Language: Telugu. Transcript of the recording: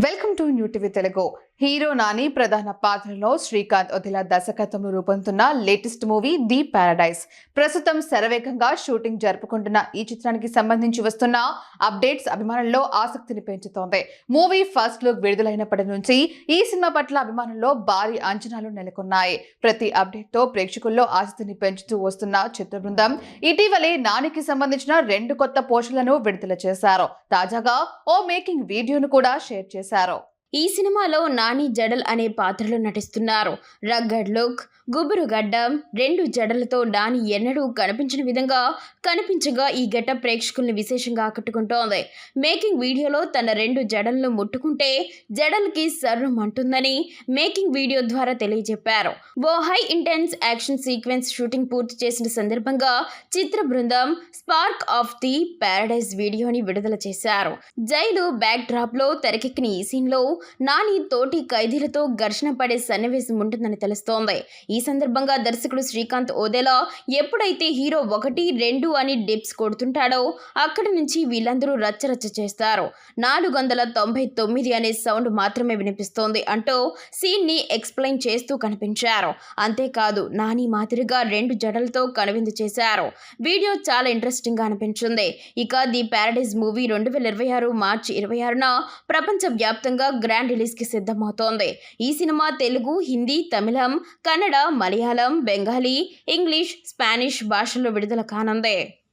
Welcome to new TV Telugu. Hero Nani ప్రధాన పాత్రలో శ్రీకాంత్ ఒదిలా దర్శకత్వంలో రూపొందుతున్న లేటెస్ట్ మూవీ ది పారడైజ్ ప్రస్తుతం శరవేగంగా షూటింగ్ జరుపుకుంటున్న ఈ చిత్రానికి సంబంధించి వస్తున్న అప్డేట్స్ అభిమానుల్లో ఆసక్తిని పెంచుతోంది. మూవీ ఫస్ట్ లుక్ విడుదలైనప్పటి నుంచి ఈ సినిమా పట్ల అభిమానుల్లో భారీ అంచనాలు నెలకొన్నాయి. ప్రతి అప్డేట్ తో ప్రేక్షకుల్లో ఆసక్తిని పెంచుతూ వస్తున్న చిత్ర బృందం ఇటీవలే నానికి సంబంధించిన 2 కొత్త పోస్టర్లను విడుదల చేశారు. తాజాగా ఓ మేకింగ్ వీడియోను కూడా షేర్ చేశారు. ఈ సినిమాలో నాని జడల్ అనే పాత్రలో నటిస్తున్నారు. రగ్గడ్ లుక్, గుబురు గడ్డం, 2 జడలతో నాని ఎన్నడూ కనిపించిన విధంగా కనిపించగా ఈ గెటప్ ప్రేక్షకుల్ని విశేషంగా ఆకట్టుకుంటోంది. మేకింగ్ వీడియోలో తన 2 జడలను ముట్టుకుంటే జడలకి సర్రమంటుందని మేకింగ్ వీడియో ద్వారా తెలియజెప్పారు. ఓ high intense action sequence shooting పూర్తి చేసిన సందర్భంగా చిత్ర బృందం స్పార్క్ ఆఫ్ ది పారడైజ్ వీడియోని విడుదల చేశారు. జైలు బ్యాక్ డ్రాప్ లో తెరకెక్కిన ఈ సీన్ లో నాని తోటి ఖైదీలతో ఘర్షణ పడే సన్నివేశం ఉంటుందని తెలుస్తోంది. ఈ సందర్భంగా దర్శకుడు శ్రీకాంత్ ఓదెలా ఎప్పుడైతే హీరో 1, 2 అని డిప్స్ కొడుతుంటాడో అక్కడి నుంచి వీళ్ళందరూ రచ్చరచ్చ చేస్తారు. 499 అనే సౌండ్ మాత్రమే వినిపిస్తోంది అంటూ సీన్ ని ఎక్స్ప్లెయిన్ చేస్తూ కనిపించారు. అంతేకాదు నాని మాదిరిగా 2 జడలతో కనువిందు చేశారు. వీడియో చాలా ఇంట్రెస్టింగ్ గా అనిపించింది. ఇక ది పారడైజ్ మూవీ 2026 మార్చి 26న ప్రపంచ వ్యాప్తంగా గ్రాండ్ రిలీజ్ కి సిద్ధమవుతోంది. ఈ సినిమా తెలుగు, హిందీ, తమిళం, కన్నడ, మలయాళం, బెంగాలీ, ఇంగ్లీష్, స్పానిష్ భాషల్లో విడుదల కానుంది.